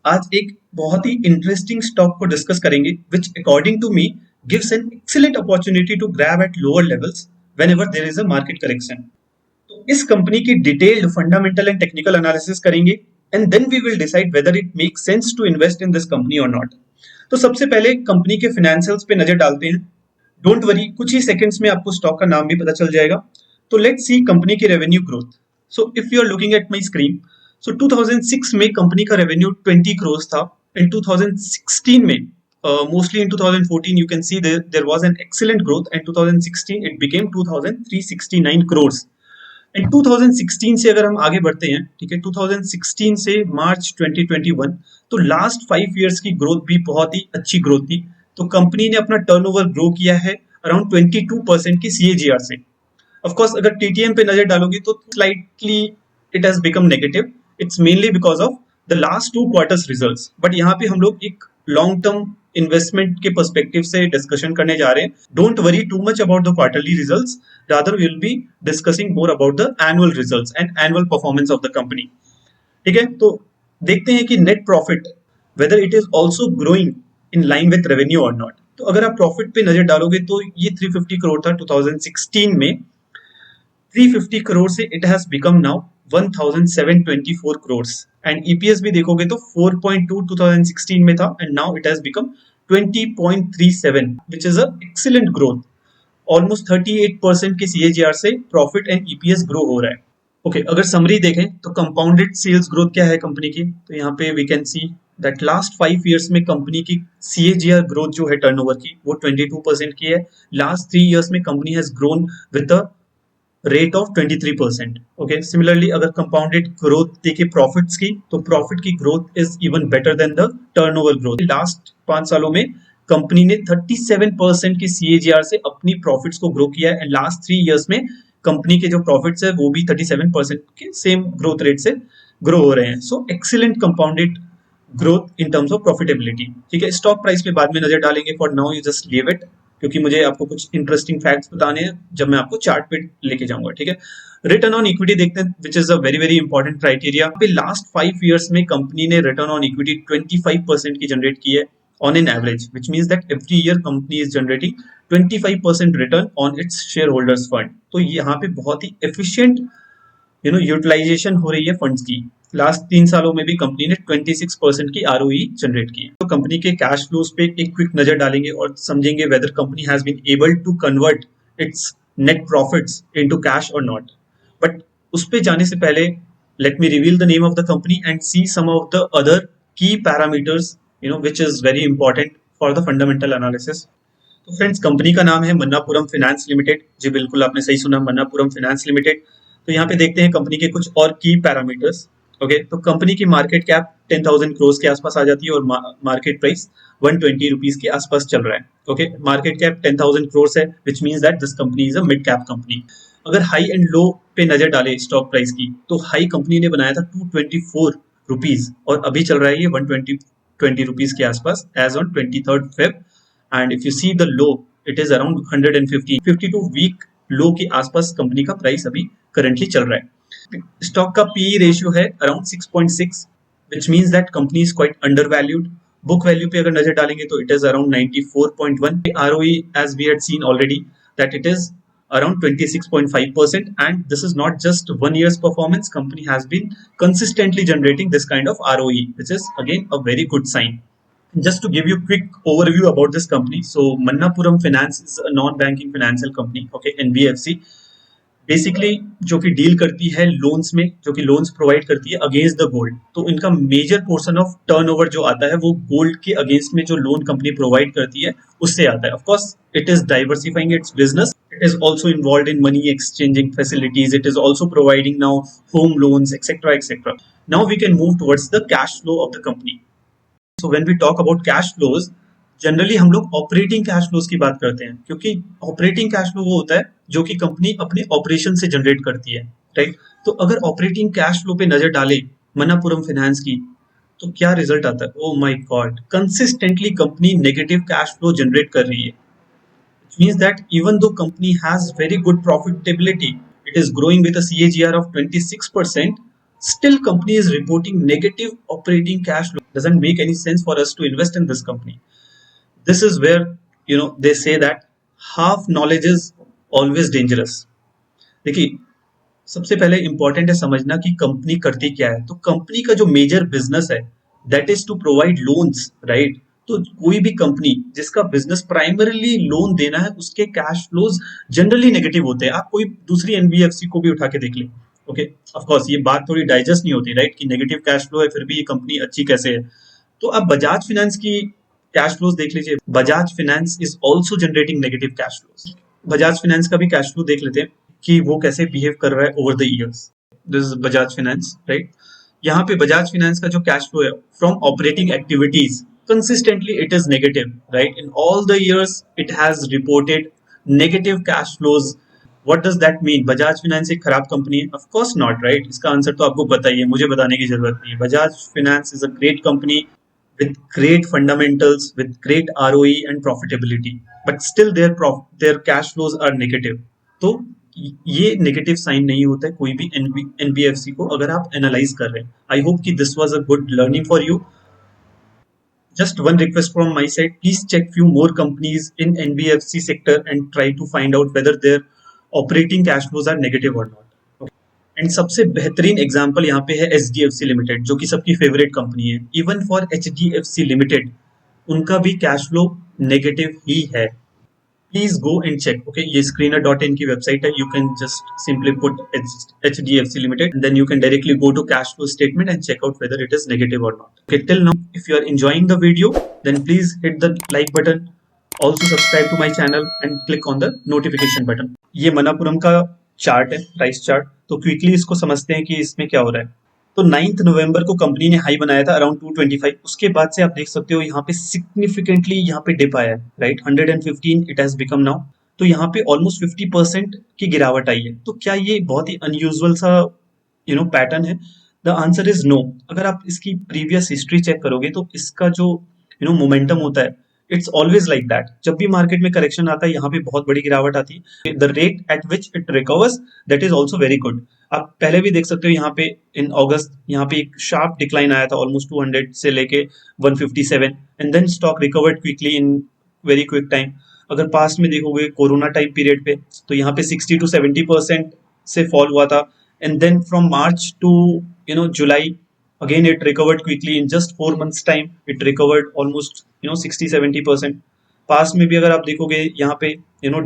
आज एक बहुत ही इंटरेस्टिंग स्टॉक को डिस्कस करेंगे which according to me gives an excellent opportunity to grab at lower levels whenever there is a market correction. तो इस कंपनी की detailed fundamental and technical analysis करेंगे and then we will decide whether it makes sense to invest in this company और नॉट। तो सबसे पहले company के फाइनेंशियल्स पे नजर डालते हैं। डोंट वरी, कुछ ही सेकंड्स में आपको स्टॉक का नाम भी पता चल जाएगा। तो लेट्स सी कंपनी की revenue growth. So if you are looking at my screen, so 2006 में कंपनी का रेवेन्यू 20 करोड़ था। इन 2016 में mostly in 2014 you can see there was an excellent growth, and 2016 it became 2369 crores। And 2016 से अगर हम आगे बढ़ते हैं, ठीक है, 2016 से मार्च 2021, तो लास्ट 5 इयर्स की ग्रोथ भी बहुत ही अच्छी ग्रोथ थी। तो कंपनी ने अपना टर्नओवर ग्रो किया है अराउंड 22% की सीएजीआर से। ऑफ कोर्स अगर टीटीएम पे नजर डालोगे तो slightly it has become negative. It's mainly because of the last 2 quarters results. But यहाँ पे हम लोग एक लॉन्ग टर्म इन्वेस्टमेंट के पर्सपेक्टिव से डिस्कशन करने जा रहे हैं। Don't worry too much about the quarterly results, rather we will be discussing more about the annual results and annual performance of the company. ठीक है, तो देखते हैं कि net profit whether it is also growing in line with revenue और नॉट। तो अगर आप प्रॉफिट पे नजर डालोगे तो ये 350 करोड़ था 2016 में। 350 करोड़ से it has become now 1724 crore. And EPS भी देखोगे तो 4.2 2016 में था, and now it has become 20.37, which is a excellent growth. Almost 38% के सीएजीआर से प्रॉफिट एंड ईपीएस ग्रो हो रहा है। ओके, अगर समरी देखें तो कंपाउंडेड सेल्स ग्रोथ क्या है कंपनी की, तो यहाँ पे we can see that last 5 years में कंपनी की सीएजीआर ग्रोथ जो है टर्नओवर की वो 22% की है। लास्ट 3 इयर्स में company has grown with a rate of 23%। Okay, similarly अगर कंपाउंडेड ग्रोथ देखे प्रॉफिट्स की, तो प्रॉफिट की growth is even better than the turnover growth. Last 5 सालों में कंपनी ने 37% की सीएजीआर से अपनी प्रॉफिट्स को ग्रो किया है, एंड लास्ट 3 इयर्स में कंपनी के जो प्रॉफिट्स है वो भी 37% के सेम ग्रोथ रेट से ग्रो हो रहे हैं। So excellent compounded growth in terms of profitability. ठीक है, स्टॉक प्राइस पे बाद में नजर डालेंगे, for now you just leave it, क्योंकि मुझे आपको कुछ इंटरेस्टिंग फैक्ट्स बताने हैं जब मैं आपको चार्ट पे लेके जाऊंगा। ठीक है, रिटर्न ऑन इक्विटी देखते हैं, which is a very very important criteria. Last 5 years में कंपनी ने रिटर्न ऑन इक्विटी 25% की जनरेट की है on an average, which means that every year company is generating 25% return on its shareholders fund। तो यहाँ पे बहुत ही efficient यूटिलाइजेशन हो रही है फंड्स की। लास्ट 3 सालों में भी कंपनी ने 26% की आरओई जनरेट की। तो कंपनी के कैश फ्लोज पे एक क्विक नजर डालेंगे और समझेंगे whether company has been able to convert its net profits into cash और नॉट। बट उस पे जाने से पहले let me reveal the name of the company and see some of the other key parameters which is very important for the fundamental analysis। तो friends, company का नाम है मन्नापुरम फाइनेंस लिमिटेड। जी बिल्कुल, आपने सही सुना, मन्नापुरम फाइनेंस लिमिटेड। तो यहाँ पे देखते हैं कंपनी के कुछ और की पैरामीटर्स। ओके, तो कंपनी की मार्केट कैप 10,000 करोड़ के आसपास आ जाती है और मार्केट प्राइस 120 रुपीज के आसपास चल रहा है। ओके, मार्केट कैप 10,000 करोड़ है, विच means that this company is a mid cap company. अगर हाई एंड लो पे नजर डाले स्टॉक प्राइस की, तो हाई कंपनी ने बनाया था 224 रुपीज और अभी चल रहा है ये 120 रुपीज के आसपास as on 23rd Feb। And if you see the low, it is around 152 week low के आसपास कंपनी का प्राइस अभी करंटली चल रहा है। स्टॉक का पीई रेशियो है around 6.6, which means that company is quite undervalued. Book value पे अगर नजर डालेंगे तो it is around 94.1। ROE as we had seen already that it is around 26.5%, and this is not just 1 year's performance. Company has been consistently generating this kind of ROE, which is again a very good sign। Just to give you a quick overview about this company, so Manappuram Finance is a non-banking financial company, okay, NBFC। Basically जो कि deal करती है loans में, जो कि loans provide करती है against the gold. तो इनका मेजर पोर्शन ऑफ टर्नओवर जो आता है वो गोल्ड के अगेंस्ट में जो लोन कंपनी प्रोवाइड करती है उससे आता है। Of course it is diversifying its business. It is also involve in money exchanging facilities. It is also providing now home loans etcetera etcetera. Now we can move towards the cash flow of the company. So when we talk about cash flows, generally हम लोग operating cash flows की बात करते हैं, क्योंकि operating cash flow वो होता है जो कि कंपनी अपने ऑपरेशन से जनरेट करती है, राइट। तो अगर ऑपरेटिंग कैश फ्लो पे नजर डाले मन्नापुरम फाइनेंस की, तो क्या रिजल्ट आता है? Oh my God, consistently company negative cash flow generate कर रही है। It means that even though company has very good profitability, it is growing with a CAGR of 26%, Still company is reporting negative operating cash flow. Doesn't make any sense for us to invest in this company. This is where they say that half knowledge is always dangerous. देखिए, सबसे पहले important है समझना कि company करती क्या है। तो कंपनी का जो मेजर बिजनेस है that is to provide loans, right. तो कोई भी कंपनी जिसका बिजनेस प्राइमरीली लोन देना है उसके कैश फ्लोज जनरली नेगेटिव होते हैं। आप कोई दूसरी एनबीएफसी को भी उठा के देख लें, ओके। ऑफ कोर्स ये बात थोड़ी डाइजेस्ट नहीं होती, राइट, कि नेगेटिव कैश फ्लो है फिर भी ये कंपनी अच्छी कैसे है। तो आप बजाज फाइनेंस की कैश फ्लोज देख लीजिए। Bajaj finance is also generating negative cash flows. Bajaj finance का भी कैश फ्लो देख लेते हैं कि वो कैसे बिहेव कर रहा है over the years. This is Bajaj finance, right. यहाँ पे बजाज फाइनेंस का जो कैश फ्लो है from operating activities consistently it is negative, right? In all the years it has reported negative cash flows. What does that mean? Bajaj Finance एक खराब company है? Of course not, right? इसका answer तो आपको पता ही है, मुझे बताने की जरूरत नहीं है। Bajaj Finance is a great company with great fundamentals, with great ROE and profitability, but still their cash flows are negative. तो ये नेगेटिव साइन नहीं होता है कोई भी एनबीएफसी को अगर आप एनालाइज कर रहे हैं। आई होप कि this was a good learning for you. Just one request from my side, please check few more companies in NBFC sector and try to find out whether their operating cash flows are negative or not. Okay. And सबसे बेहतरीन example यहाँ पे है HDFC limited, जो कि सबकी favourite company है। Even for HDFC limited उनका भी कैश फ्लो नेगेटिव ही है। Please go and check. Okay, ये screener.in की वेबसाइट है। You can just simply put HDFC Limited and then you can directly go to cash flow statement and check out whether it is negative or not. Okay, till now, if you are enjoying the video, then please hit the like button. Also subscribe to my channel and click on the notification button. ये मनापुरम का chart है, price chart. तो quickly इसको समझते हैं कि इसमें क्या हो रहा है। तो 9 नवंबर को कंपनी ने हाई बनाया था अराउंड 225। उसके बाद से आप देख सकते हो यहाँ पे सिग्निफिकेंटली यहाँ पे डिप आया है, right. 115 it has become now. तो यहाँ पे ऑलमोस्ट 50% की गिरावट आई है। तो क्या ये बहुत ही अनयूजुअल सा पैटर्न है? The answer is no. अगर आप इसकी प्रीवियस हिस्ट्री चेक करोगे तो इसका जो मोमेंटम होता है इट्स ऑलवेज लाइक दैट। जब भी मार्केट में करेक्शन आता है यहाँ पे बहुत बड़ी गिरावट आती है। The rate at which it recovers that is also very good. आप पहले भी देख सकते हो यहाँ पे इन अगस्त यहाँ पे एक शार्प डिक्लाइन आया था ऑलमोस्ट 200 से लेके 157 and then stock recovered quickly in very quick time. अगर पास्ट में देखोगे कोरोना टाइम पीरियड पे तो यहाँ पे 60 to 70% से फॉल हुआ था and then from March to July again it recovered quickly in just 4 months time it recovered almost 60-70%। Past में भी अगर आप देखोगे यहाँ पे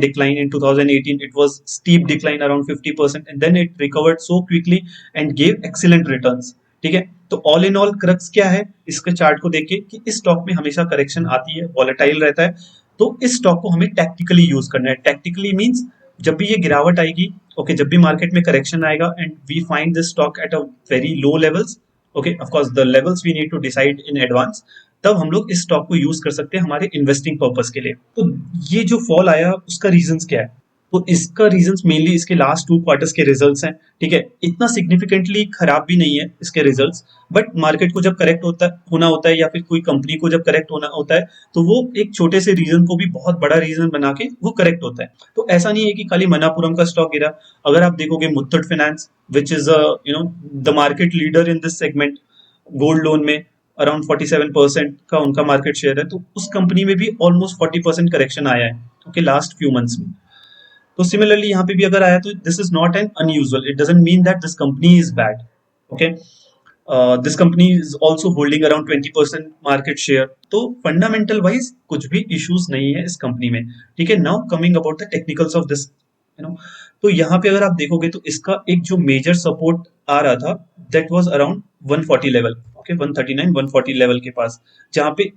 decline in 2018 it was steep decline around 50% and then it recovered so quickly and gave excellent returns। ठीक है, तो ऑल इन ऑल क्रक्स क्या है इसके चार्ट को देख के कि इस स्टॉक में हमेशा करेक्शन आती है, वॉलेटाइल रहता है। तो इस स्टॉक को हमें टैक्टिकली यूज करना है। टैक्टिकली मींस जब भी ये गिरावट आएगी, ओके, जब भी मार्केट में करेक्शन आएगा and we find this stock at a very low levels, okay, of course the levels we need to decide in advance, तब हम लोग इस स्टॉक को यूज कर सकते हैं हमारे इन्वेस्टिंग पर्पस के लिए। तो ये जो फॉल आया उसका रीजंस क्या है? तो इसका रीजंस मेनली इसके लास्ट 2 क्वार्टर्स के रिजल्ट्स हैं। ठीक है, इतना सिग्निफिकेंटली खराब भी नहीं है इसके रिजल्ट्स, बट मार्केट को जब करेक्ट होना होता है या फिर कोई कंपनी को जब करेक्ट होना होता है तो वो एक छोटे से रीजन को भी बहुत बड़ा रीजन बना के वो करेक्ट होता है। तो ऐसा नहीं है कि खाली मनापुरम का स्टॉक गिरा। अगर आप देखोगे Muthoot finance which is the market leader in this segment, gold loan में अराउंड 47% का उनका मार्केट शेयर है, तो उस कंपनी में भी ऑलमोस्ट 40% करेक्शन आया है, ओके, लास्ट फ्यू मंथ्स में। तो सिमिलरली यहाँ पे भी अगर आया तो this is not an unusual, it doesn't mean that this company is bad, okay. This company is also holding around 20% market share. तो फंडामेंटल वाइज कुछ भी इश्यूज नहीं है इस कंपनी में। ठीक है, now coming about the technicals of this, तो यहाँ पे अगर आप देखोगे तो इसका एक जो मेजर सपोर्ट आ रहा था that was around 140 level, okay, 139 140 level के पास, जहाँ पे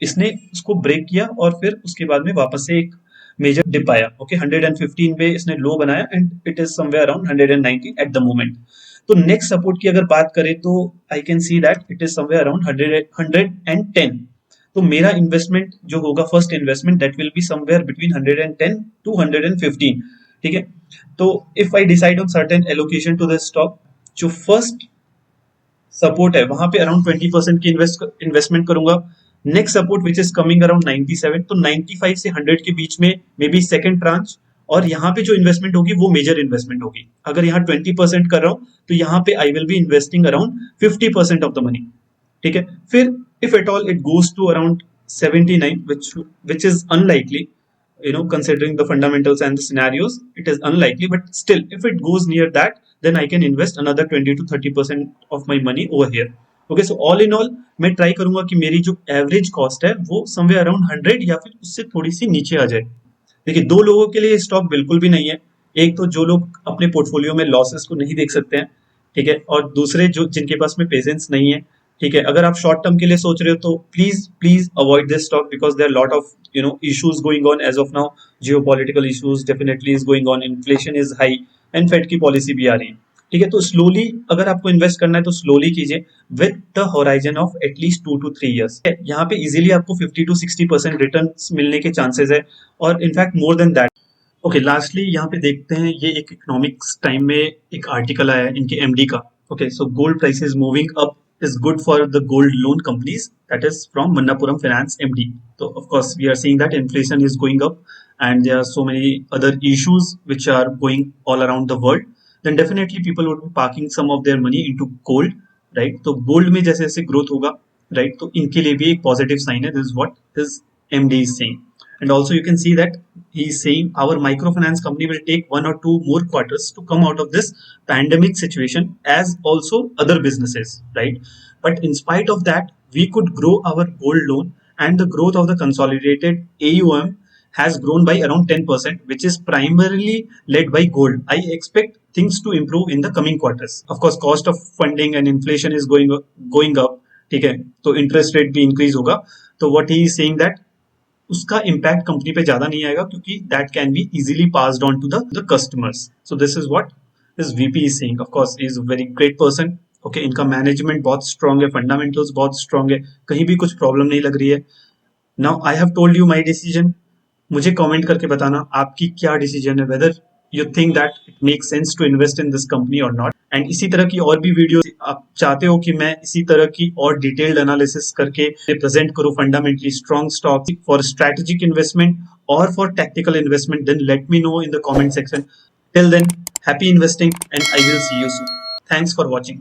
इसने उसको ब्रेक किया और फिर उसके बाद में वापस से एक मेजर डिप आया, ओके, 115 पे इसने लो बनाया and it is somewhere around 119 at the moment. तो नेक्स्ट सपोर्ट की अगर बात करें तो I can see that it is somewhere around 110। तो मेरा इन्वेस्टमेंट जो होगा, first investment, that will be somewhere between 110 to 115। ठीक है, तो if I decide on certain allocation to this stock, जो फर्स्ट सपोर्ट है वहां पे अराउंड 20% की इन्वेस्टमेंट करूंगा। Next support which is coming around 97, तो 95 से 100 के बीच में मे बी सेकंड ट्रांच और यहाँ पे जो इन्वेस्टमेंट होगी वो मेजर इन्वेस्टमेंट होगी। अगर यहाँ 20% कर रहा हूँ तो यहाँ पे I will be investing around 50% of the money. ठीक है, फिर if at all it goes to around 79, which is unlikely, considering the fundamentals and the scenarios, it is unlikely, but still if it goes near that, then I can invest another 20 to 30% of my money over here. Okay, so all in all मैं try करूंगा कि मेरी जो average cost है वो somewhere around 100 या फिर उससे थोड़ी सी नीचे आ जाए। देखिए, दो लोगों के लिए स्टॉक बिल्कुल भी नहीं है। एक तो जो लोग अपने पोर्टफोलियो में लॉसेस को नहीं देख सकते हैं, ठीक है, और दूसरे जो जिनके पास में पेशेंस नहीं है। ठीक है, अगर आप शॉर्ट टर्म के लिए सोच रहे हो तो please please avoid this stock, because there lot of issues going on as of now. Geopolitical issues definitely is going on, inflation is high, and Fed की पॉलिसी भी आ रही है। ठीक है, तो स्लोली अगर आपको इन्वेस्ट करना है तो स्लोली कीजिए with the horizon of at least 2 to 3 years। यहाँ पे इजीली आपको 50 to 60% रिटर्न मिलने के चांसेस है, और in fact more than that. Okay, lastly यहाँ पे देखते हैं, ये एक इकोनॉमिक्स टाइम में एक आर्टिकल आया है इनके एमडी का। Okay, so gold prices moving up is good for the gold loan companies, that is from Manappuram Finance MD. So of course we are seeing that inflation is going up and there are so many other issues which are going all around the world, then definitely people would be parking some of their money into gold, right? तो gold में जैसे जैसे growth होगा, right, तो इनके लिए भी एक positive sign है। This is what his MD is saying. And also you can see that he is saying our microfinance company will take 1 or 2 more quarters to come out of this pandemic situation, as also other businesses, right? But in spite of that, we could grow our gold loan, and the growth of the consolidated AUM has grown by around 10%, which is primarily led by gold. I expect things to improve in the coming quarters. Of course, cost of funding and inflation is going up. ठीक है, तो interest rate भी increase होगा। तो what he is saying that उसका impact company पे ज्यादा नहीं आएगा, क्योंकि that can be easily passed on to the customers. So this is what this VP is saying. Of course is a very great person. Okay, इनका management बहुत strong है, fundamentals बहुत स्ट्रांग है, कहीं भी कुछ प्रॉब्लम नहीं लग रही है। Now I have told you my decision. मुझे कमेंट करके बताना आपकी क्या डिसीजन है, whether you think that it make sense to invest in this company और नॉट। एंड इसी तरह की और भी वीडियो आप चाहते हो कि मैं इसी तरह की और डिटेल्ड एनालिसिस करके प्रेजेंट करूं fundamentally strong stock for strategic investment और for tactical investment, then let me know in the comment section. Till then, happy investing and I will see you soon. Thanks for watching.